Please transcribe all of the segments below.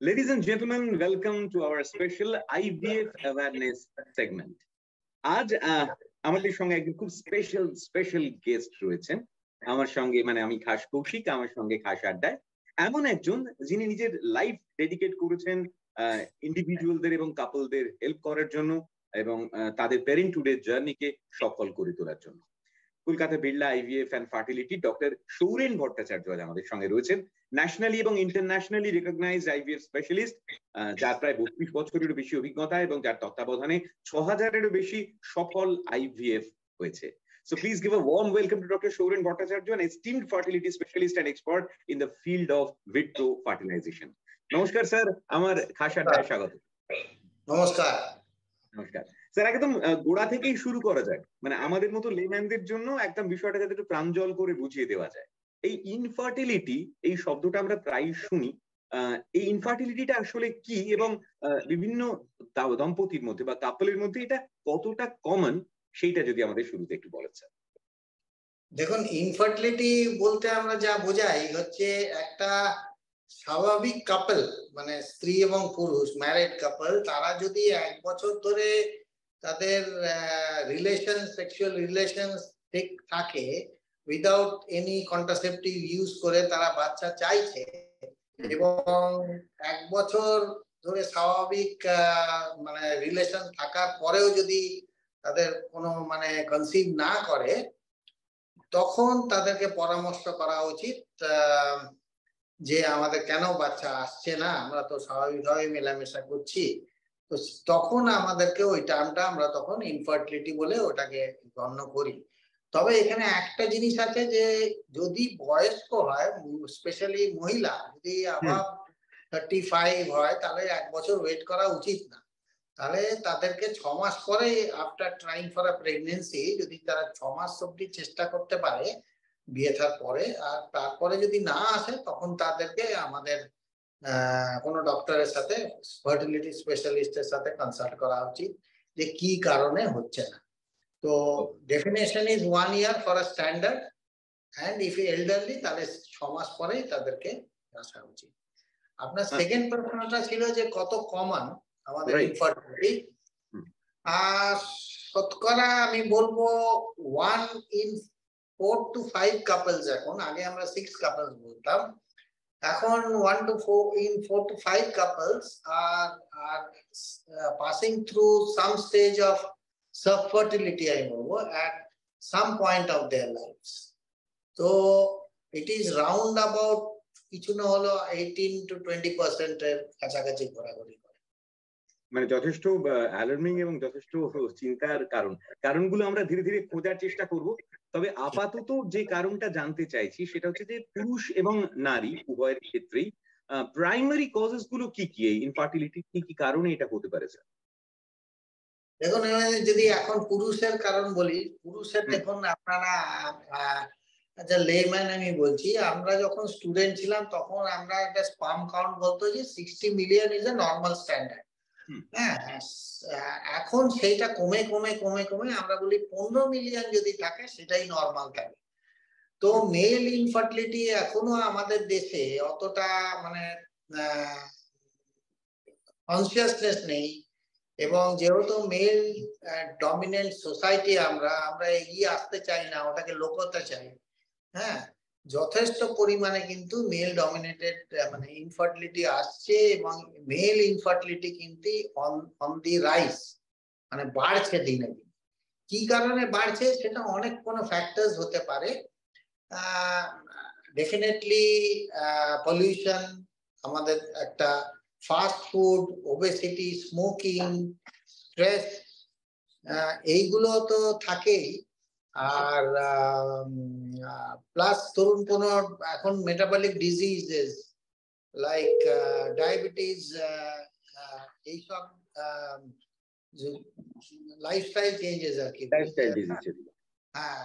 Ladies and gentlemen, welcome to our special IVF awareness segment. আজ আমাদের সঙ্গে একজন খুব স্পেশাল গেস্ট রয়েছেন। আমার সঙ্গে আমি খাস কৌশিক, আমার সঙ্গে খাস আড্ডায় এমন একজন যিনি নিজের লাইফ ডেডিকেট করেছেন ইন্ডিভিজুয়ালদের এবং কাপলদের হেল্প করার জন্য এবং তাদের প্যারেন্টহুডের জার্নিকে সফল করে তোলার জন্য। Kolkata Birla IVF and fertility doctor Souren Bhattacharya আমাদের সঙ্গে রয়েছেন, ন্যাশনালি এবং ইন্টারন্যাশনালি রিকগনাইজড আইভিএফ স্পেশালিস্ট, যার প্রায় 32 বছরেরও বেশি অভিজ্ঞতা এবং যার তত্ত্বাবধানে 6000-এরও বেশি সফল আইভিএফ হয়েছে। So please give a warm welcome to Dr. Souren Bhattacharya, an esteemed fertility specialist and expert in the field of vitro fertilization. নমস্কার স্যার, আমার খাস আড্ডায় স্বাগত। নমস্কার। নমস্কার স্যার, একদম গোড়া থেকেই শুরু করা যায়, আমাদের মতো লেম্যানদের জন্য একদম বিষয়টা যাতে একটু প্রাঞ্জল করে বুঝিয়ে দেওয়া যায়। এই ইনফার্টিলিটি, এই শব্দটা আমরা প্রায় শুনি, এই ইনফার্টিলিটিটা আসলে কি এবং বিভিন্ন দম্পতির মধ্যে বা কাপলের মধ্যে এটা কতটা কমন, সেইটা যদি আমাদের শুরুতে একটু বলেন স্যার। দেখুন, ইনফার্টিলিটি বলতে আমরা যা বোঝাই হচ্ছে একটা স্বাভাবিক কাপল, স্ত্রী এবং পুরুষ ম্যারিড কাপল, তারা যদি 1 বছর ধরে তাদের সেক্সুয়াল রিলেশন ঠিক থাকে, উইদাউট এনি কন্ট্রাসেপটিভ ইউজ করে তারা বাচ্চা চাইছে এবং 1 বছর ধরে স্বাভাবিক রিলেশন থাকার পরেও যদি তাদের কোনো কনসিভ না করে, তখন তাদেরকে পরামর্শ করা উচিত যে আমাদের কেন বাচ্চা আসছে না, আমরা তো স্বাভাবিকভাবে মেলামেশা করছি। তো তখন আমাদেরকে ওই টার্মটা আমরা তখন ইনফার্টিলিটি বলে ওটাকে গণ্য করি। তবে এখানে একটা জিনিস আছে যে যদি বয়স্ক হয়, স্পেশালি মহিলা যদি আবার 35 হয়, তাহলে 1 বছর ওয়েট করা উচিত না। তাহলে তাদেরকে 6 মাস পরে, after trying for a pregnancy, যদি তারা 6 মাস অব্দি চেষ্টা করতে পারে বিয়ে থার পরে, আর তারপরে যদি না আসে, তখন তাদেরকে আমাদের কোনো ডক্টরের সাথে, ফার্টিলিটি স্পেশালিস্টের সাথে কনসাল্ট করা উচিত যে কি কারণে হচ্ছে না। তো definition is 1 year for a standard, and if elderly তাহলে 6 মাস পরেই তাদেরকে আসা উচিত। আপনার সেকেন্ড প্রশ্নটা ছিল যে কত কমন আমাদের ইনফার্টিলিটি। শতকরা আমি বলবো 1 in 4 to 5 কাপলস, এখন আগে আমরা 6 কাপলস বলতাম, এখন 1 to 4 in 4 to 5 couples are passing through some stage of subfertility, I know, at some point of their lives. So it is round about কিছু না হলো 18 to 20% এর কাছাকাছি ঘোরাঘুরি করে। যথেষ্ট অ্যালার্মিং এবং যথেষ্ট চিন্তার কারণগুলো আমরা ধীরে ধীরে খোঁজার চেষ্টা করব। তবে আপাতত যে কারণটা জানতে চাইছি সেটা হচ্ছে যে পুরুষ এবং নারী উভয়ের ক্ষেত্রেই প্রাইমারি কজেস গুলো কি কি, এই ইনফার্টিলিটি কি কি কারণে এটা হতে পারে স্যার? দেখুন, যদি এখন পুরুষের কারণ বলি, পুরুষের দেখুন, আপনারা লেম্যান আমি বলছি, আমরা যখন স্টুডেন্ট ছিলাম তখন আমরা একটা স্পার্ম কাউন্ট বলতো যে 60 million is a normal standard. হ্যাঁ, এখন সেইটা কমে কমে কমে কমে আমরা বলি 15 মিলিয়ন যদি থাকে সেটাই নর্মাল থাকে। তো মেল ইনফার্টিলিটি এখনো আমাদের দেশে অতটা কনসিয়াসনেস নেই, এবং যেহেতু মেল ডমিনেন্ট সোসাইটি, আমরা এগিয়ে আসতে চাই না, ওটাকে লোকতা চাই। হ্যাঁ, যথেষ্ট পরিমাণে কিন্তু মেল ডমিনেটেড ইনফার্টিলিটি আসছে, এবং মেল ইনফার্টিলিটি কিন্তু অন দি রাইস, বাড়ছে দিনে দিন। কি কারণে বাড়ছে সেটা অনেক কোনো ফ্যাক্টরস হতে পারে। ডেফিনেটলি পলিউশন, আমাদের একটা fast food, obesity, smoking, stress, এইগুলো তো থাকেই। আর প্লাস ধরুন কোনো এখন মেটাবলিক ডিজিজেস লাইক ডায়াবেটিস, এইসব লাইফস্টাইল চেঞ্জেস আর কি। হ্যাঁ,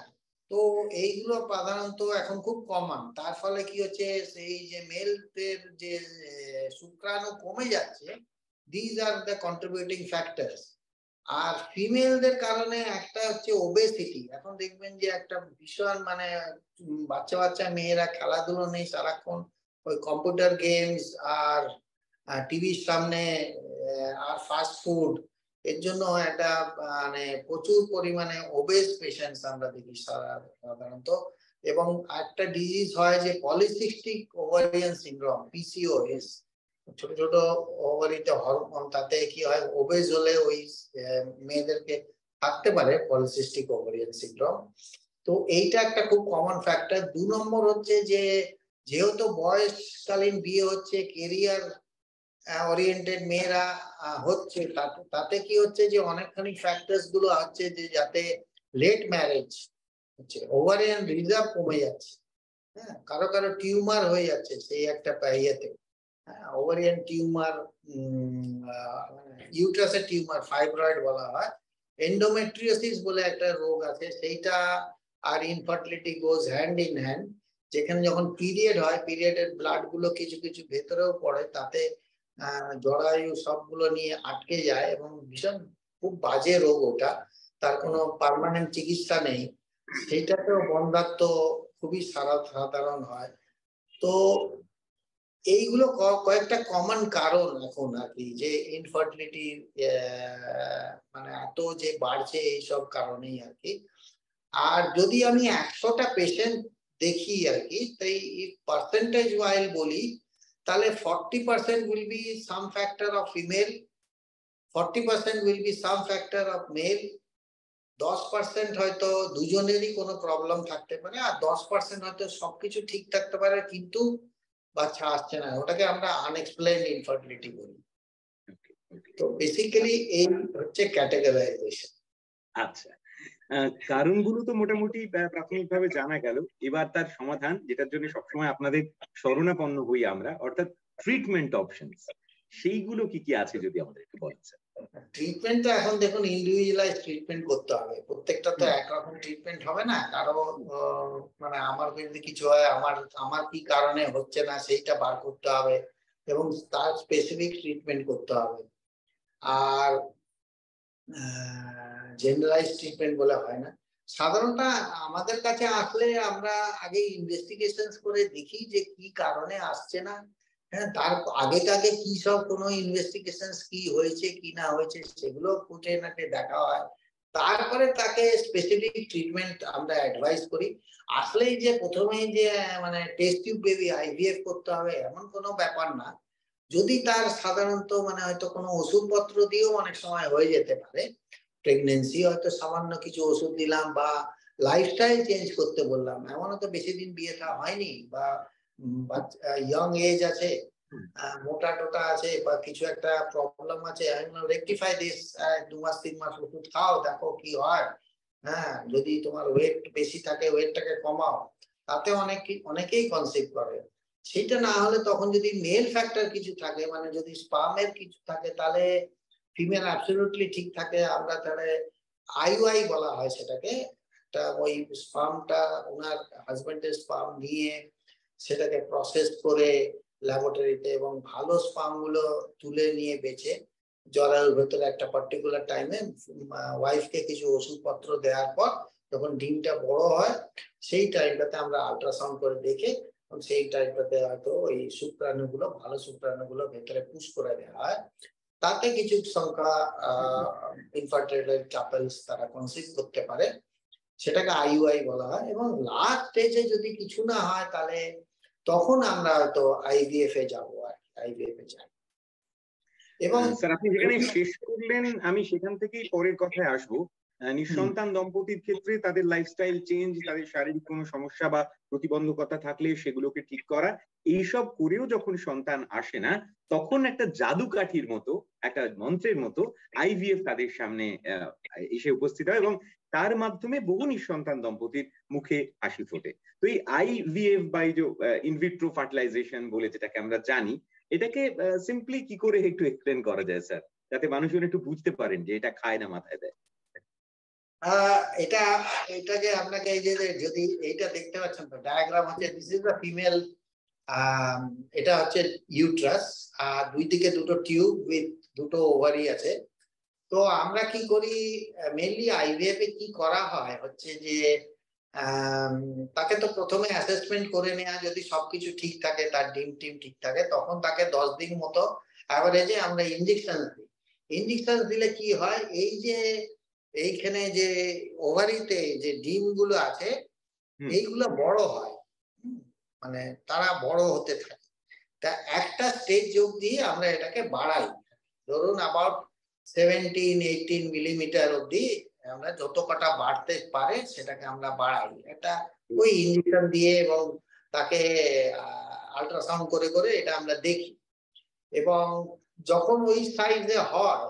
তো এইগুলো সাধারণত এখন খুব কমন। তার ফলে কি হচ্ছে, সেই যে মেলদের যে শুক্রাণু কমে যাচ্ছে, these are the contributing factors. আর ফিমেলদের কারণে একটা হচ্ছে ওবেসিটি। এখন দেখবেন যে একটা ভীষণ বাচ্চা মেয়েরা খেলাধুলো নেই, সারাক্ষণ ওই কম্পিউটার গেমস আর টিভির সামনে আর ফাস্ট ফুড, এর জন্য একটা মানে প্রচুর পরিমাণে ওবেস পেশেন্টস আমরা দেখি সাধারণত। এবং একটা ডিজিজ হয় যে পলিসিস্টিক ওভারিয়ান সিনড্রোম, পিসিওএস, ছোট ছোট ওভারিতে হরমোন, তাতে কি হয় ওবেস হলে ওই মেয়েদেরকে থাকতে পারে পলিসিস্টিক ওভারিয়ান সিনড্রোম। তো এইটা একটা খুব কমন ফ্যাক্টর। 2 নম্বর হচ্ছে যে যেহেতু বয়সকালীন বিয়ে হচ্ছে, কেরিয়ার ওরিয়েন্টেড মেয়েরা হচ্ছে, তাতে কি হচ্ছে যে অনেকখানি ফ্যাক্টরস গুলো হচ্ছে যে যাতে লেট ম্যারেজ হচ্ছে, ওভারিয়ান রিজার্ভ কমে যাচ্ছে, হ্যাঁ, কারো কারো টিউমার হয়ে যাচ্ছে সেই একটা ইয়েতে, ওভারিয়ান টিউমার, ইউট্রাসের টিউমার, ফাইব্রয়েড বলা হয়, এন্ডোমেট্রিওসিস বলে একটা রোগ আছে, সেইটা আর infertility goes hand in hand. যেখানে যখন পিরিয়ড হয়, পিরিয়ডের ব্লাড গুলো কিছু কিছু ভেতরেও পড়ে, তাতে জরায়ু সবগুলো নিয়ে আটকে যায় এবং ভীষণ খুব বাজে রোগ ওটা, তার কোনো পার্মানেন্ট চিকিৎসা নেই। সেইটাতেও বন্ধ্যাত্ব খুবই সাধারণ হয়। তো এইগুলো কয়েকটা কমন কারণ এখন আর কি, যে ইনফার্টিলিটি মানে এত যে বাড়ছে এইসব কারণেই আর কি। আর যদি আমি 100টা পেশেন্ট দেখি আর কি, তাই পার্সেন্টেজ ওয়াইজ বলি, তাহলে 40% will be some factor of female, 40% will be some factor of male, 10% হয়তো দুজনেরই কোনো প্রবলেম থাকতে পারে, আর 10% হয়তো সবকিছু ঠিক থাকতে পারে কিন্তু বাচ্চা আসছে না, ওটাকে আমরা আনএক্সপ্লেইনড ইনফার্টিলিটি বলি। তো বেসিক্যালি এই হচ্ছে ক্যাটেগরাইজেশন। আচ্ছা, কারণগুলো তো মোটামুটি প্রাথমিকভাবে জানা গেল। এবার তার সমাধান, যেটার জন্য সবসময় আপনাদের শরণাপন্ন হই আমরা, অর্থাৎ ট্রিটমেন্ট অপশনস, সেইগুলো কি কি আছে যদি আমাদের একটু বলেন স্যার। ট্রিটমেন্ট তো এখন দেখুন ইন্ডিভিজুয়ালাইজ ট্রিটমেন্ট করতে হবে, প্রত্যেকটা তো একরকম ট্রিটমেন্ট হবে না, কারো মানে আমার যদি কিছু হয়, আমার কি কারণে হচ্ছে না সেইটা বার করতে হবে এবং তার স্পেসিফিক ট্রিটমেন্ট করতে হবে। আর জেনারেলাইজ ট্রিটমেন্ট বলে হয় না। সাধারণত আমাদের কাছে আসলে আমরা আগে ইনভেস্টিগেশন করে দেখি যে কি কারণে আসছে না, হ্যাঁ, তার আগে কি সব কোনো ইনভেস্টিগেশন কি হয়েছে কি না হয়েছে সেগুলো খুঁটে নাটে দেখা হয়, তারপরে তাকে স্পেসিফিক ট্রিটমেন্ট আমরা অ্যাডভাইস করি। আসলেই যে প্রথমেই যে মানে টেস্ট টিউব বেবি আইভিএফ করতে হবে এমন কোনো ব্যাপার না। যদি তার সাধারণত মানে হয়তো কোনো ওষুধপত্র দিয়েও অনেক সময় হয়ে যেতে পারে, প্রেগনেন্সি হয়তো সামান্য কিছু ওষুধ দিলাম বা লাইফস্টাইল চেঞ্জ করতে বললাম, এমনও তো বেশি দিন বিয়েটা হয়নি বা ইয়ং এজ আছে, মোটা টোটা আছে বা কিছু একটা প্রবলেম আছে, রেকটিফাই দিস, 2 মাস 3 মাস ওষুধ খাও, দেখো কি হয়, হ্যাঁ, যদি তোমার ওয়েট বেশি থাকে ওয়েটটাকে কমাও, তাতে অনেকেই কনসিভ করে। সেটা না হলে তখন যদি মেল ফ্যাক্টর কিছু থাকে, মানে যদি স্পার্মের কিছু থাকে, তাহলে ফিমেল অ্যাবসলিউটলি ঠিক থাকে, আমরা তাহলে আইইউআই বলা হয় সেটাকে, একটা ওই স্পার্মটা ওনার হাজবেন্ডের স্পার্ম নিয়ে সেটাকে প্রসেস করে ল্যাবরেটরিতে এবং ভালো স্পার্ম গুলো তুলে নিয়ে বেছে জরায়ুর ভেতরে একটা পার্টিকুলার টাইমে ওয়াইফকে কিছু ওষুধপত্র দেওয়ার পর যখন ডিমটা বড় হয়, সেই টাইমটাতে আমরা আল্ট্রাসাউন্ড করে দেখে সেই টাইমটাতে হয়তো ওই শুক্রাণুগুলো, ভালো শুক্রাণুগুলো ভেতরে পুশ করে দেওয়া হয়, তাতে কিছু সংখ্যা ইনফার্টিলাইজড কাপলস তারা কনসিভ করতে পারে, সেটাকে আইইউআই বলা হয়। এবং লাস্ট স্টেজে যদি কিছু না হয় তাহলে তখন আমরা হয়তো আইভিএফ এ যাবো, আর আইভিএফ এ যাই। এবং স্যার আপনি যেখানে শেষ করলেন আমি সেখান থেকেই পরের কথায় আসবো। নিঃসন্তান দম্পতির ক্ষেত্রে তাদের লাইফস্টাইল চেঞ্জ, তাদের শারীরিক কোনো সমস্যা বা প্রতিবন্ধকতা থাকলে সেগুলোকে ঠিক করা, এইসব করেও যখন সন্তান আসে না, তখন একটা জাদুকাঠির মতো, একটা মন্ত্রের মতো আইভিএফ তাদের সামনে এসে উপস্থিত হয় এবং তার মাধ্যমে বহু নিঃসন্তান দম্পতির মুখে হাসি ফোটে। তো এই আইভিএফ বা এই যে ইনভিট্রো ফার্টিলাইজেশন বলে যেটাকে আমরা জানি, এটাকে সিম্পলি কি করে একটু এক্সপ্লেন করা যায় স্যার, যাতে মানুষজন একটু বুঝতে পারেন যে এটা খায় না মাথায় দেয়। এটাকে আপনাকে এই যে যদি এইটা দেখতে পাচ্ছেন তো ডায়াগ্রাম হচ্ছে, দিস ইজ দ্য ফিমেল, এটা হচ্ছে ইউট্রাস, আর দুই দিকে দুটো টিউব উইথ দুটো ওভারি আছে। তো আমরা কি করি মেইনলি আইভিএফ এ কি করা হয় হচ্ছে যে তাকে তো প্রথমে অ্যাসেসমেন্ট করে নেওয়া, যদি সবকিছু ঠিক থাকে, তার ডিম টিম ঠিক থাকে, তখন তাকে 10 দিন মতো অ্যাভারেজে আমরা ইনজেকশন দিই। ইনজেকশন দিলে কি হয়, এই যে এইখানে যে ওভারিতে যে ডিমগুলো আছে এইগুলো বড় হয়, মানে তারা বড় হতে থাকে। তা একটা স্টেজ অবধি আমরা এটাকে বাড়াই, ধরুন আবার 17-18 মিলিমিটার অবধি আমরা যত কটা বাড়তে পারে সেটাকে আমরা বাড়াই। এটা ওই ইনজেকশন দিয়ে এবং তাকে আল্ট্রাসাউন্ড করে করে এটা আমরা দেখি। এবং যখন ওই সাইজে হয়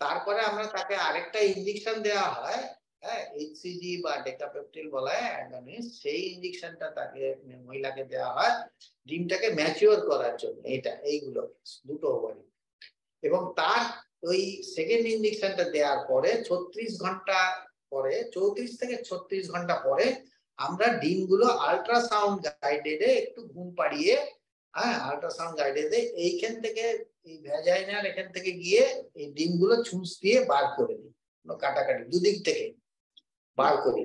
তারপরে আমরা তাকে আরেকটা ইনজেকশন দেওয়া হয়, হ্যাঁ, এইচসিজি বা ডেকাপেপটিল বলা হয় অ্যাগনিস্ট, সেই ইনজেকশনটা তাকে মহিলাকে দেওয়া হয় ডিমটাকে ম্যাচিওর করার জন্য। এটা এইগুলো দুটো ওভারি। এবং তার ওই সেকেন্ড ইনজেকশনটা দেওয়ার পরে 36 ঘন্টা পরে, 34 থেকে 36 ঘন্টা পরে আমরা ডিমগুলো আল্ট্রাসাউন্ড গাইডেডে একটু ঘুম পাড়িয়ে, হ্যাঁ, আল্ট্রাসাউন্ড গাইডেডে এইখান থেকে এই ভ্যাজাইনার এখান থেকে গিয়ে এই ডিমগুলো ছুঁচ দিয়ে বার করে দিই, কাটাকাটি দুদিক থেকে বার করি।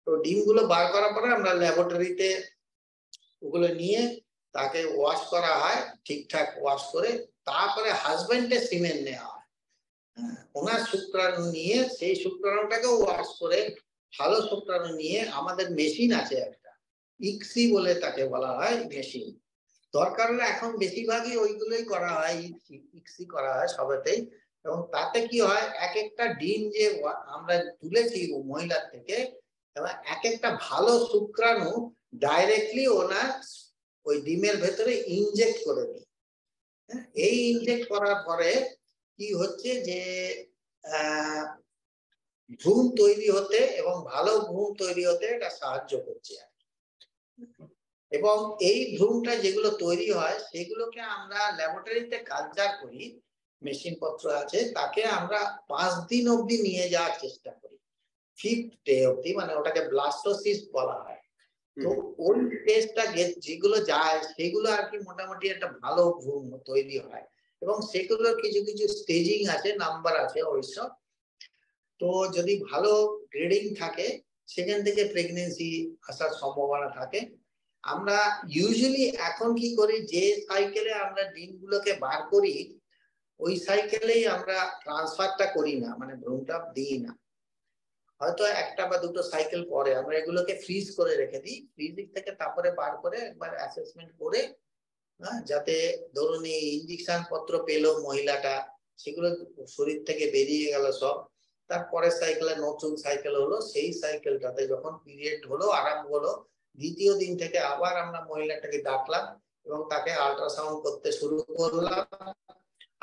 তো ডিমগুলো বার করার পরে আমরা ল্যাবরেটরিতে ওগুলো নিয়ে তাকে ওয়াশ করা হয়, ঠিকঠাক ওয়াশ করে তারপরে হাজবেন্ডের সিমেন্ট নেওয়া হয়। ওনার শুক্রাণু নিয়ে সেই শুক্রাণুটাকে ওয়াশ করে ভালো শুক্রাণু নিয়ে আমাদের মেশিন আছে একটা, ইক্সি বলে তাকে বলা হয় মেশিন। দরকার হলে এখন বেশিরভাগই ওইগুলোই করা হয়, ইক্সি করা হয় সবেতেই। এবং তাতে কি হয়, এক একটা ডিম যে আমরা তুলেছি মহিলার থেকে, এবং এক একটা ভালো শুক্রাণু ডাইরেক্টলি ওনার ওই ডিমের ভেতরে ইনজেক্ট করে দিই। এই ইনজেক্ট করার পরে কি হচ্ছে যে ভ্রূণ তৈরি হতে এবং ভালো ভ্রূণ তৈরি হতে এটা সাহায্য করছে। এবং এই ভ্রূণটা যেগুলো তৈরি হয় সেগুলোকে আমরা ল্যাবরেটরিতে কালচার করি, মেশিন পত্র আছে, তাকে আমরা 5 দিন অবধি নিয়ে যাওয়ার চেষ্টা করি, 5th ডে অবধি, মানে ওটাকে ব্লাস্টোসিস বলা হয়। তো ওই টেস্টটা যেগুলো যায় সেগুলো আর কি মোটামুটি একটা ভালো ভ্রূণ তৈরি হয়। এবং সেগুলোর কিছু কিছু স্টেজিং আছে, নাম্বার আছে ওইসব। তো যদি ভালো গ্রেডিং থাকে সেখান থেকে প্রেগনেন্সি আসার সম্ভাবনা থাকে। আমরা ইউজুয়ালি এখন কি করি, যে সাইকেলে আমরা ডিমগুলোকে বার করি ওই সাইকেলেই আমরা ট্রান্সফারটা করি না, মানে ভ্রূণটা দিই না। হয়তো একটা বা দুটো সাইকেল পরে আমরা এগুলোকে ফ্রিজ করে রেখে দিই, ফ্রিজিং থেকে তারপরে বার করে একবার অ্যাসেসমেন্ট করে, যাতে ধরুন এই ইনজেকশন পত্র পেলো মহিলাটা, সেগুলো শরীর থেকে বেরিয়ে গেল সব, তারপরে সাইকেলে নতুন সাইকেল হলো, সেই সাইকেলটাতে যখন পিরিয়ড হলো, আরাম হলো, দ্বিতীয় দিন থেকে আবার আমরা মহিলাটাকে ডাকলাম এবং তাকে আল্ট্রাসাউন্ড করতে শুরু করলাম।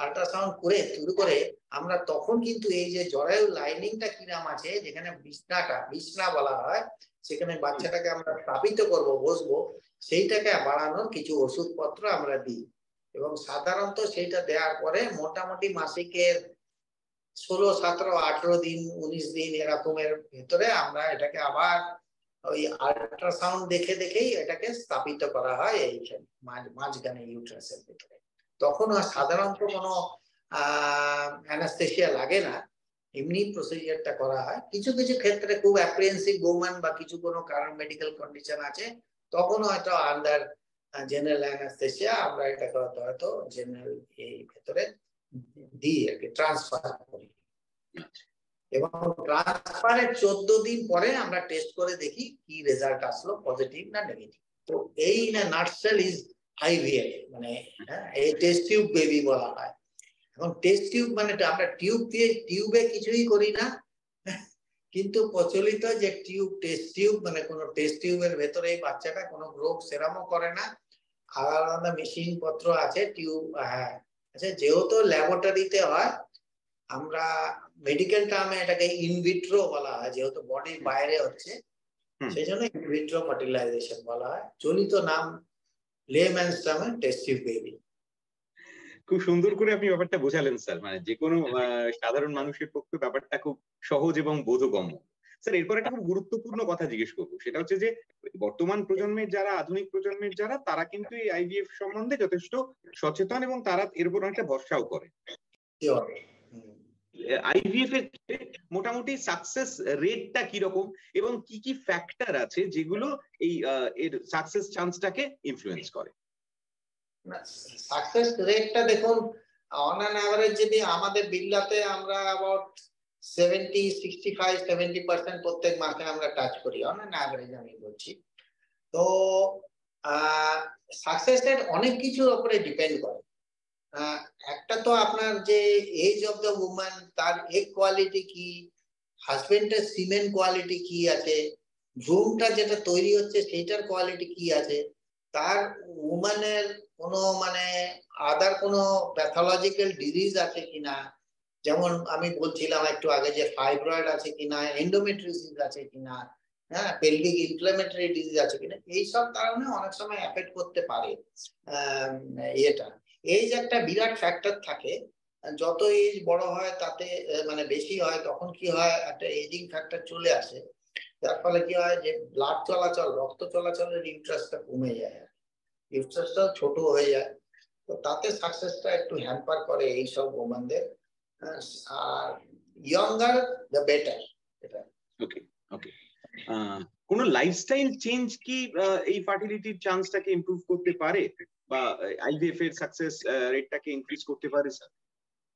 আল্ট্রাসাউন্ড করে শুরু করে আমরা তখন কিন্তু এই যে জরায়ু লাইনিংটা কিরাম আছে, যেখানে বিছনা বলা হয়, সেখানে বাচ্চাটাকে আমরা স্থাপিত করব, বসবো, সেইটাকে বাড়ানোর কিছু ওষুধপত্র আমরা দিই। এবং সাধারণত সেইটা দেওয়ার পরে মোটামুটি মাসিকের 16, 17, 18 দিন, 19 দিন এরকমের ভেতরে আমরা এটাকে আবার ওই আল্ট্রাসাউন্ড দেখে দেখেই এটাকে স্থাপিত করা হয় এইখানে মাঝখানে ইউট্রাসের ভিতরে। তখন সাধারণত কোনো অ্যানাস্থেসিয়া লাগে না, এমনি প্রসিজারটা করা হয়। কিছু কিছু ক্ষেত্রে খুব অ্যাপ্রিহেন্সিভ ওম্যান বা কিছু কোনো কারণ মেডিকেল কন্ডিশন আছে, তখন হয়তো আন্ডার জেনারেল অ্যানাস্থেসিয়া আমরা এটাকে হয়তো জেনারেল এই ভেতরে দিই আর কি, ট্রান্সফার করি। এবং ট্রান্সফারের 14 দিন পরে আমরা টেস্ট করে দেখি কি রেজাল্ট আসলো, পজিটিভ না নেগেটিভ। তো এই না নাটসেল ইজ আইভিএফ, মানে এই টেস্ট টিউব বেবি বলা হয়। এখন টেস্ট টিউব মানে আমরা টিউবে কিছুই করি না, কিন্তু প্রচলিত যে টেস্ট টিউব, মানে কোনো টেস্ট টিউবের ভেতরে এই বাচ্চাটা কোনো রোগ সেরামও করে না, আলাদা মেশিন পত্র আছে, টিউব, হ্যাঁ আচ্ছা, যেহেতু ল্যাবরেটরিতে হয়, আমরা মেডিকেল টার্মে এটাকে ইনভিট্রো বলা হয়, যেহেতু বডির বাইরে হচ্ছে সেই জন্য ইনভিট্রো ফার্টিলাইজেশন বলা হয়। চলিত নাম লেম্যানস টার্মে টেস্ট টিউব বেবি। খুব সুন্দর করে আপনি ব্যাপারটা বোঝালেন স্যার, মানে যে কোনো সাধারণ মানুষের পক্ষে ব্যাপারটা খুব সহজ এবং বোধগম্য। স্যার, এরপর একটা খুব গুরুত্বপূর্ণ কথা জিজ্ঞেস করবো, সেটা হচ্ছে যে বর্তমান প্রজন্মের যারা, আধুনিক প্রজন্মের যারা, তারা কিন্তু এই আইভিএফ সম্বন্ধে যথেষ্ট সচেতন এবং তারা এর উপর অনেকটা ভরসাও করে। আইভিএফ এর মোটামুটি সাকসেস রেটটা কিরকম এবং কি কি ফ্যাক্টর আছে যেগুলো এই এর সাকসেস চান্সটাকে ইনফ্লুয়েন্স করে? সাকসেস রেটটা দেখুন, অন অ্যান অ্যাভারেজ যদি আমাদের বিল্লাতে আমরা অ্যাবাউট 65-70% প্রত্যেক মাসে আমরা টাচ করি, অন অ্যান অ্যাভারেজ আমি বলছি। তো সাকসেসের অনেক কিছুর উপরে ডিপেন্ড করে। একটা তো আপনার যে এজ অফ দ্য উম্যান, তার এগ কোয়ালিটি কি, হাজবেন্ডের সিমেন কোয়ালিটি কি আছে, ভ্রূণটা যেটা তৈরি হচ্ছে সেইটার কোয়ালিটি কি আছে, তার উম্যানের কোনো মানে আদার কোনো প্যাথোলজিক্যাল ডিজিজ আছে কিনা, যেমন আমি বলছিলাম একটু আগে যে ফাইব্রয়েড আছে কিনা, এন্ডোমেট্রিওসিস আছে কিনা, হ্যাঁ, পেলভিক ইনফ্ল্যামেটরি ডিজিজ আছে কিনা, এইসব কারণে অনেক সময় এফেক্ট করতে পারে এটা। এই যে একটা বিরাট ফ্যাক্টর থাকে, যত এজ বড় হয় তাতে মানে বেশি হয়, তখন কি হয় একটা এজিং ফ্যাক্টর চলে আসে, যার ফলে কি হয় যে ব্লাড চলাচল, রক্ত চলাচলের ইন্টারেস্টটা কমে যায়, ইন্টারেস্টটা ছোট হয়ে যায়। তো তাতে সাকসেসটা একটু হ্যাম্পার করে এইসব ওমানদের। আর ইয়ঙ্গার দ্য বেটার। এটা ওকে ওকে। কোন লাইফস্টাইল চেঞ্জ কি এই ফার্টিলিটির চান্সটাকে ইমপ্রুভ করতে পারে বা আইভিএফ এর সাকসেস রেটটাকে ইনক্রিজ করতে পারে স্যার?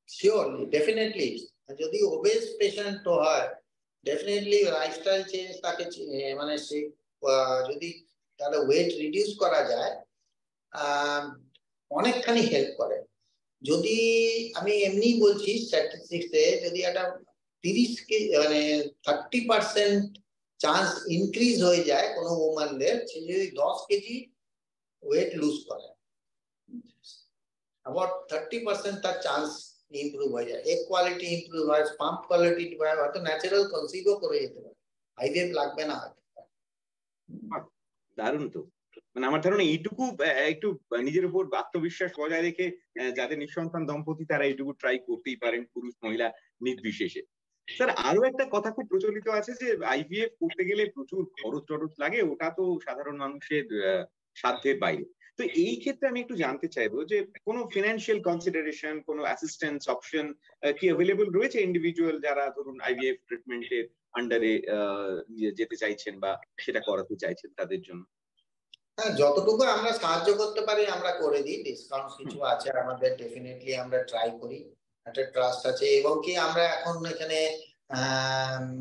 Surely, definitely. যদি ওবেস পেশেন্ট তো হয়, ডেফিনেটলি লাইফস্টাইল চেঞ্জ তাকে মানে সে যদি তাহলে ওয়েট রিডিউস করা যায়, অনেকখানি হেল্প করে। যদি আমি এমনি বলছি স্ট্যাটিস্টিক্সে, যদি একটা 30 কেজি মানে 30% চান্স ইনক্রিজ হয়ে যায় কোনো ওমানদের, সে যদি 10 কেজি ওয়েট লুজ করে, about 30% তার চান্স ইমপ্রুভ হয়ে যায়, এগ কোয়ালিটি ইমপ্রুভ হয়, স্পাম কোয়ালিটি ইমপ্রুভ হয়, হয়তো ন্যাচারাল কনসিভও করে যেতে পারে, আইভিএফ লাগবে না হয়তো। দারুণ তো। মানে আমার ধারণা এইটুকু একটু নিজের উপর আত্মবিশ্বাস বজায় রেখে যাদের নিঃসন্তান দম্পতি তারা এইটুকু ট্রাই করতেই পারেন, পুরুষ মহিলা নির্বিশেষে। স্যার আরো একটা কথা খুব প্রচলিত আছে যে আইভিএফ করতে গেলে প্রচুর খরচ টরচ লাগে, ওটা তো সাধারণ মানুষের সাধ্যের বাইরে। তো এই ক্ষেত্রে আমি একটু জানতে চাইবো যে কোনো ফিনান্সিয়াল কনসিডারেশন, কোনো অ্যাসিস্ট্যান্স অপশন কি অ্যাভেলেবল রয়েছে ইন্ডিভিজুয়াল যারা ধরুন আইভিএফ ট্রিটমেন্টের আন্ডারে যেতে চাইছেন বা সেটা করাতে চাইছেন তাদের জন্য? হ্যাঁ, যতটুকু আমরা সাহায্য করতে পারি আমরা করে দিই, ডিসকাউন্ট কিছু আছে আমাদের, ডেফিনেটলি আমরা ট্রাই করি, একটা ট্রাস্ট আছে। এবং কি আমরা এখন এখানে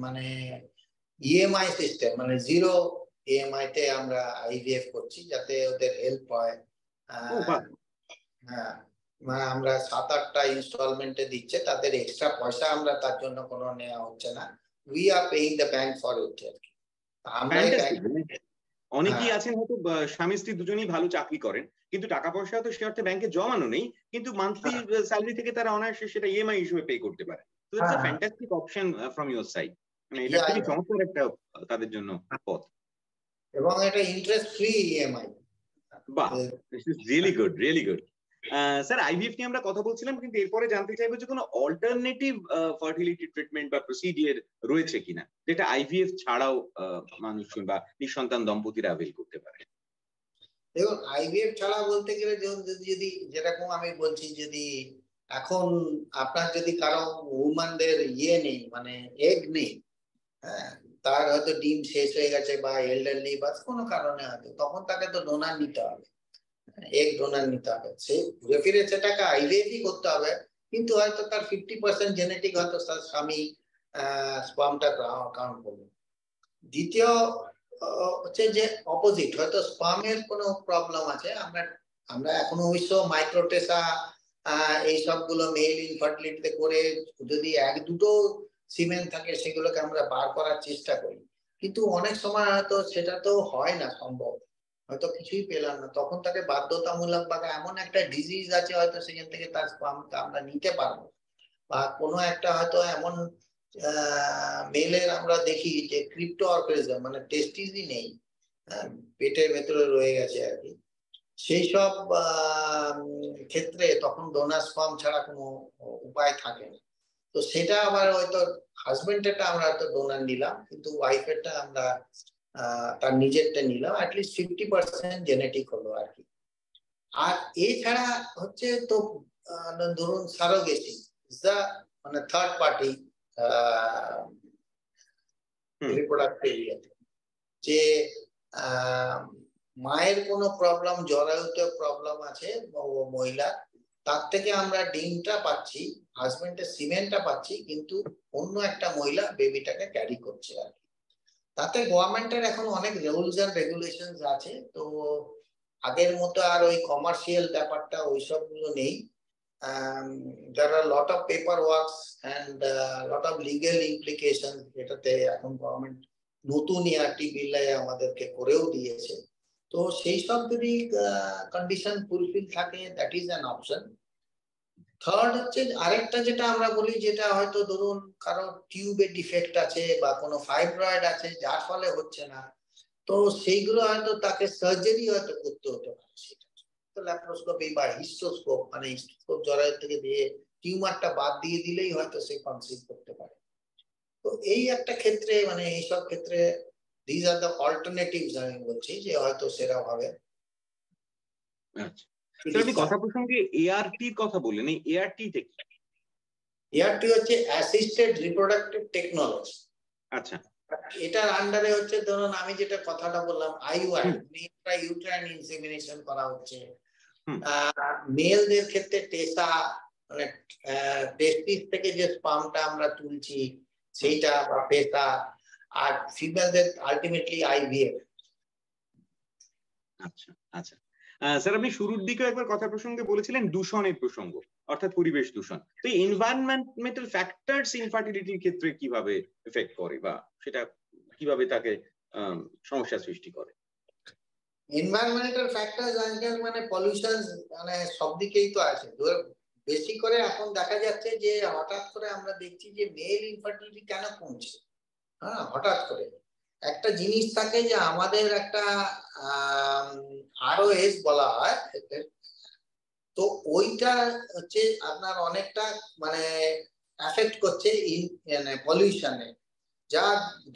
মানে ইএমআই সিস্টেম, মানে জিরো ইএমআই তে আমরা আইভিএফ করছি, যাতে ওদের হেল্প হয়। হ্যাঁ, মানে আমরা 7-8টা ইনস্টলমেন্টে দিচ্ছে, তাদের এক্সট্রা পয়সা আমরা তার জন্য কোনো নেওয়া হচ্ছে না, we are paying the bank for it. আমরাই ব্যাংক। অনেকেই আছেন হয়তো স্বামী স্ত্রী দুজনেই ভালো চাকরি করেন, কিন্তু টাকা পয়সা তো সে অর্থে ব্যাংকে জমানো নেই, কিন্তু মান্থলি স্যালারি থেকে তারা অনায়াসে সেটা ইএমআই হিসেবে পে করতে পারে। তো it's a fantastic option from your side. মানে এটা খুবই চমৎকার একটা তাদের জন্য পথ, এবং এটা ইন্টারেস্ট ফ্রি ইএমআই। বাহ, this is really good, really good. Sir IVF নিয়ে আমরা কথা বলছিলাম, কিন্তু এরপরে জানতে চাইবো যে কোনো অল্টারনেটিভ ফার্টিলিটি ট্রিটমেন্ট বা প্রসিডিওর রয়েছে কিনা যেটা আইভিএফ ছাড়াও মানুষজন বা নিঃসন্তান দম্পতিরা অ্যাভেল করতে পারে। দেখুন, আইভিএফ ছাড়া বলতে গেলে যদি যেরকম আমি বলছি, যদি এখন আপনার যদি কারো উমানদের ইয়ে নেই, মানে এগ নেই, হ্যাঁ, তার হয়তো ডিম শেষ হয়ে গেছে বা এল্ডারলি বা কোনো কারণে হয়তো, তখন তাকে তো ডোনার নিতে হবে, এগ ডোনার নিতে হবে। সে ঘুরে ফিরে সেটাকে আইভিএফই করতে হবে, কিন্তু হয়তো তার 50% জেনেটিক হয়তো তার স্বামী স্পামটা কাউন্ট করবে। দ্বিতীয় হচ্ছে যে অপোজিট, হয়তো স্পামের কোনো প্রবলেম আছে, আমরা এখনো অবশ্য মাইক্রোটেসা এই সবগুলো মেল ইনফার্টিলিটিতে করে যদি 1-2টো সিমেন থাকে সেগুলোকে আমরা বার করার চেষ্টা করি, কিন্তু অনেক সময় হয়তো সেটা তো হয় না সম্ভব, হয়তো কিছুই পেলাম না, তখন তাকে বাধ্যতামূলক বা এমন একটা ডিজিজ আছে হয়তো সেখান থেকে তার স্পামটা আমরা নিতে পারবো, বা কোনো একটা হয়তো এমন মেলের আমরা দেখি যে ক্রিপ্টো অর্গানিজম, মানে টেস্টিসই নেই, পেটের ভেতরে রয়ে গেছে আর কি, সেই সব ক্ষেত্রে তখন ডোনার স্পার্ম ছাড়া কোনো উপায় থাকে না। তো সেটা আবার হয়তো হাজবেন্ডেরটা আমরা হয়তো ডোনার নিলাম, কিন্তু ওয়াইফেরটা আমরা তার নিজেরটা নিলাম, অ্যাটলিস্ট 50% জেনেটিক হলো আর কি। আর এছাড়া হচ্ছে তো ধরুন সারোগেসি, মানে থার্ড পার্টি রিপ্রোডাক্টিভ এরিয়াতে, যে মায়ের কোনো প্রবলেম, জরায়ুতে প্রবলেম আছে মহিলা, তার থেকে আমরা ডিমটা পাচ্ছি, হাজবেন্ডের সিমেন্টটা পাচ্ছি, কিন্তু অন্য একটা মহিলা বেবিটাকে ক্যারি করছে আর কি। তাতে গভর্নমেন্টের এখন অনেক রুলস এন্ড রেগুলেশনস আছে, তো আগের মতো আর ওই কমার্শিয়াল ব্যাপারটা ওইসব গুলো নেই। there are lot of paperworks and lot of legal implications যেটাতে এখন গভর্নমেন্ট নতুন ERT বিল আমাদেরকে করেও দিয়েছে। তো সেই সব যদি কন্ডিশন ফুলফিল থাকে, that is an option. Third হচ্ছে আরেকটা যেটা আমরা বলি, যেটা হয়তো ধরুন কারো টিউবে ডিফেক্ট আছে বা কোনো ফাইব্রয়েড আছে যার ফলে হচ্ছে না, তো সেইগুলো হয়তো তাকে সার্জারি হয়তো করতে হতে পারে। সেটা তো ল্যাপ্রোস্কোপি বা হিস্টোস্কোপ, মানে হিস্টোস্কোপ জরায়ু থেকে দিয়ে টিউমারটা বাদ দিয়ে দিলেই হয়তো সে কনসিভ করতে পারে। তো এই একটা ক্ষেত্রে, মানে এইসব ক্ষেত্রে দিজ আর দ্য অল্টারনেটিভস আমি বলছি, যে হয়তো সেরা ভাবে। আচ্ছা স্যার, আপনি কথা প্রসঙ্গে এআরটি কথা বললেন, এই এআরটি টা কি? এআরটি হচ্ছে অ্যাসিস্টেড রিপ্রোডাক্টিভ টেকনোলজি। আচ্ছা, এটার আন্ডারে হচ্ছে ধরুন আমি যেটা কথাটা বললাম, আইইউআই ইন্ট্রা-ইউটেরাইন ইনসেমিনেশন করা হচ্ছে। মেলদের ক্ষেত্রে টেসা, মানে টেস্টিস থেকে যে স্পামটা আমরা তুলছি সেইটা, বা পেসা। আর ফিমেলদের আলটিমেটলি আইভিএফ। আচ্ছা আচ্ছা স্যার, আপনি শুরুর দিকে একবার কথা প্রসঙ্গে বলেছিলেন দূষণের প্রসঙ্গ, অর্থাৎ পরিবেশ দূষণ। তো এনভায়রনমেন্টাল ফ্যাক্টরস ইনফার্টিলিটির ক্ষেত্রে কিভাবে এফেক্ট করে, বা সেটা কিভাবে তাকে সমস্যা সৃষ্টি করে? এনভায়রনমেন্টাল ফ্যাক্টরস আজকাল মানে পলিউশন, মানে সব দিকেই তো আছে। বেশি করে এখন দেখা যাচ্ছে যে হঠাৎ করে আমরা দেখছি যে মেল ইনফার্টিলিটি কেন কমছে। হ্যাঁ, হঠাৎ করে একটা জিনিস থাকে যে আমাদের একটা ROS বলা হয়, তো ওইটা হচ্ছে আপনার অনেকটা মানে এফেক্ট করছে পলিউশনে। যা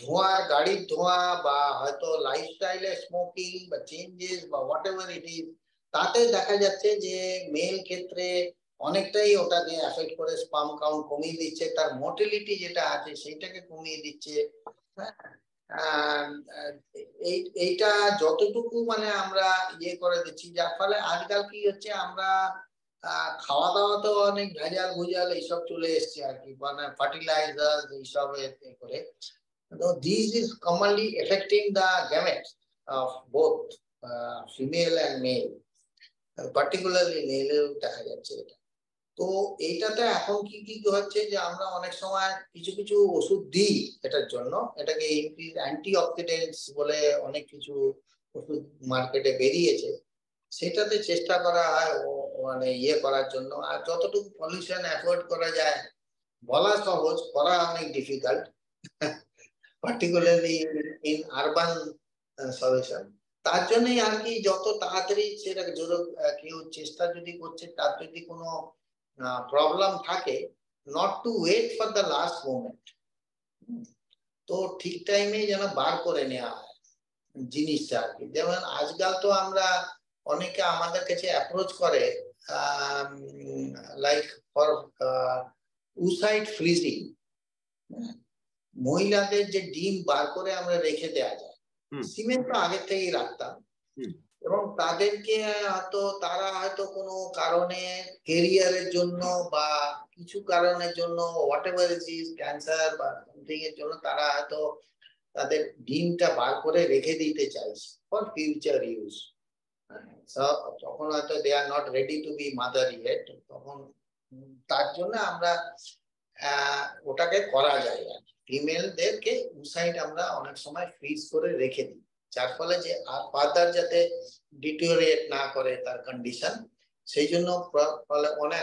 ধোঁয়ার, গাড়ির ধোঁয়া, বা হয়তো লাইফস্টাইলে স্মোকিং বা চেঞ্জেস বা হোয়াট এভার ইট ইজ, তাতে দেখা যাচ্ছে যে মেল ক্ষেত্রে অনেকটাই ওটাকে এফেক্ট করে, স্পাম কাউন্ট কমিয়ে দিচ্ছে, তার মোটিলিটি যেটা আছে সেইটাকে কমিয়ে দিচ্ছে। এইটা যতটুকু মানে আমরা ইয়ে করে দিচ্ছি, যার ফলে আজকাল কি হচ্ছে, আমরা খাওয়া দাওয়া তো অনেক ভেজাল ভুজাল এইসব চলে এসছে আর কি, মানে ফার্টিলাইজার এইসব করে। So this is commonly affecting the gametes of both female and male, particularly male দেখা যাচ্ছে এটা। তো এইটাতে এখন কি কি হচ্ছে, যে আমরা অনেক সময় কিছু কিছু ওষুধ দিই এটার জন্য, এটাকে অ্যান্টিঅক্সিডেন্টস বলে অনেক কিছু ওষুধ মার্কেটে বেরিয়েছে, সেটাতে চেষ্টা করা হয় মানে ইয়ে করার জন্য। আর যতটুকু পলিউশন অ্যাভয়েড করা যায়, বলা সহজ, করা অনেক difficult, particularly in urban solution. তার জন্যই আর কি যত তাড়াতাড়ি সেটা কেউ চেষ্টা যদি করছে, তার যদি কোনো প্রবলেম থাকে, not to wait for the last moment, তো ঠিক টাইমে যেন বার করে নেওয়া হয় জিনিসটা আর কি। যেমন আজকাল তো আমরা অনেকে আমাদের কাছে অ্যাপ্রোচ করে, লাইক ফর উসাইড ফ্রিজিং, মহিলাদের যে ডিম বার করে আমরা রেখে দেওয়া যায়, সিমেন্ট তো আগের থেকেই রাখতাম, এবং তাদেরকে হয়তো তারা হয়তো কোনো কারণে কেরিয়ারের জন্য বা কিছু কারণের জন্য, what ever it is, cancer বা সামথিং এর জন্য, তারা হয়তো তাদের ডিমটা বার করে রেখে দিতে চাইছে ফর ফিউচার ইউজ। তখন হয়তো they are not ready to be mother yet, তখন তার জন্য আমরা ওটাকে করা যায়। ফিমেলদেরকে উসাইড আমরা অনেক সময় ফ্রিজ করে রেখে দিই, যার ফলে যে আর ফার্দার যাতে ডিটোরিয়েট না করে তার কন্ডিশন, সেই জন্য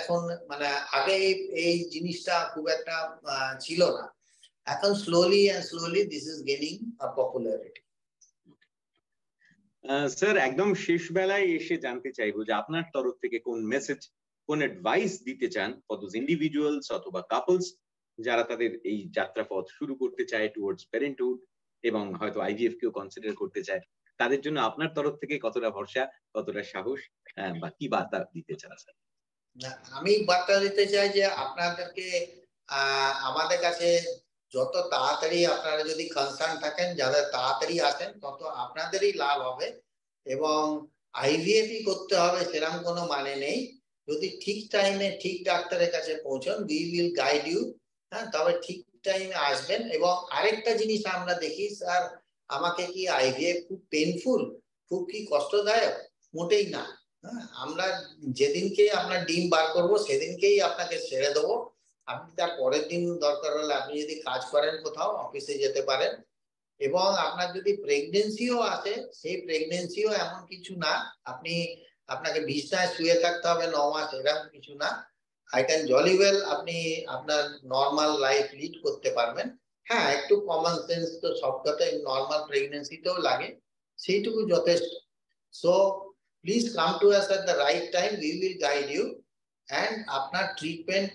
এখন মানে আগে এই জিনিসটা খুব একটা ছিল না, এখন slowly this is gaining a popularity. Sir, একদম শেষ বেলায় এসে জানতে চাইবো যে আপনার তরফ থেকে কোন মেসেজ, কোন অ্যাডভাইস দিতে চান ফর দোজ ইন্ডিভিজুয়ালস অথবা কাপলস যারা তাদের এই যাত্রাপথ শুরু করতে চায় টুয়ার্ডস প্যারেন্টহুড, এবং হয়তো আইভিএফ কেও কনসিডার করতে চায়, তাদের জন্য আপনার তরফ থেকে কতটা ভরসা, কতটা সাহস, বা কি বার্তা দিতে চান স্যার? আমি বার্তা দিতে চাই যে আপনাদেরকে আমাদের কাছে যত তাড়াতাড়ি আপনারা যদি কনসার্ন থাকেন, যাদের তাড়াতাড়ি আসেন তত আপনাদেরই লাভ হবে, এবং আইভিএফই করতে হবে সেরকম কোনো মানে নেই। যদি ঠিক টাইমে ঠিক ডাক্তারের কাছে পৌঁছন, উই উইল গাইড ইউ। হ্যাঁ, তবে ঠিক টাইমে আসবেন। এবং আরেকটা জিনিস আমরা দেখি, স্যার আমাকে কি আইভিএফ খুব পেইনফুল, খুব কি কষ্টদায়ক? মোটেই না। হ্যাঁ, আমরা যেদিনকে আপনার ডিম বার করব সেদিনকেই আপনাকে ছেড়ে দেবো। আপনি তার পরের দিন দরকার হলে আপনি যদি কাজ করেন কোথাও, অফিসে যেতে পারেন। এবং আপনার যদি প্রেগনেন্সিও আসে, সেই প্রেগনেন্সিও এমন কিছু না আপনি আপনাকে বিছানায় শুয়ে থাকতে হবে 9 মাস, এরকম কিছু না। আই ক্যান জলি ওয়েল আপনি আপনার নর্মাল লাইফ লিড করতে পারবেন। হ্যাঁ, একটু কমন সেন্স তো সবটাতে নর্মাল প্রেগনেন্সিতেও লাগে, সেইটুকু যথেষ্ট। So please come to us at the right time, we will guide you. And আপনার ট্রিটমেন্ট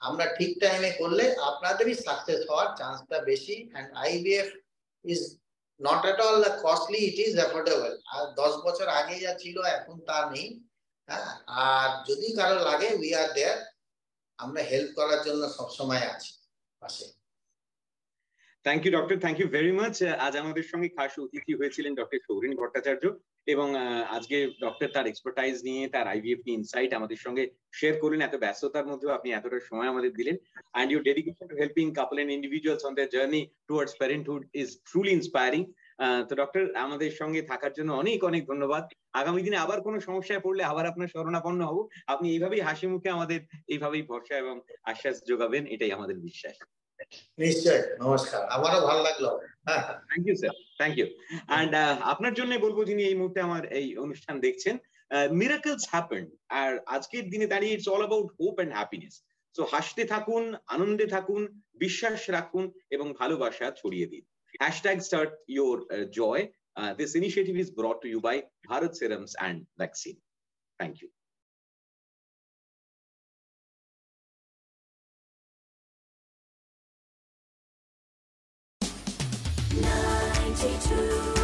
আমরা ঠিক টাইমে করলে আপনাদেরই সাকসেস হওয়ার চান্সটা বেশি। And IVF is not at all costly, it is affordable. আর 10 বছর আগে যা ছিল এখন তা নেই। হ্যাঁ, আর যদি কারো লাগে we are there, আমরা হেল্প করার জন্য সবসময় আছি পাশে। Thank you doctor, thank you very much. আজ আমাদের সঙ্গে খাস অতিথি হয়েছিলেন ডক্টর সৌরিন ভট্টাচার্য, এবং আজকে ডক্টর তার এক্সপার্টাইজ নিয়ে, তার আইভিএফ নিয়ে ইনসাইট আমাদের সঙ্গে শেয়ার করলেন। এত ব্যস্ততার মধ্যেও আপনি এতটা সময় আমাদের দিলেন। and your dedication to helping couple and individuals on their journey towards parenthood is truly inspiring. তো ডক্টর, আমাদের সঙ্গে থাকার জন্য অনেক অনেক ধন্যবাদ। আগামী দিনে আবার কোনো সমস্যায় পড়লে আবার আপনার শরণাপন্ন হব। আপনি এইভাবেই হাসি মুখে আমাদের এইভাবেই ভরসা এবং আশ্বাস যোগাবেন, এটাই আমাদের বিশ্বাস। নিশ্চয়, নমস্কার, আমারও ভালো লাগলো। Thank you sir, thank you. And আপনার জন্য বলবো, যিনি এই মুহূর্তে আমার এই অনুষ্ঠান দেখছেন, মিরাকলস হ্যাপেন। আর আজকের দিনে দাঁড়িয়ে it's all about hope and happiness. So হাসতে থাকুন, আনন্দে থাকুন, বিশ্বাস রাখুন এবং ভালোবাসা ছড়িয়ে দিন। Hashtag start your joy. This initiative is brought to you by Bharat serums and vaccine. Thank you. 92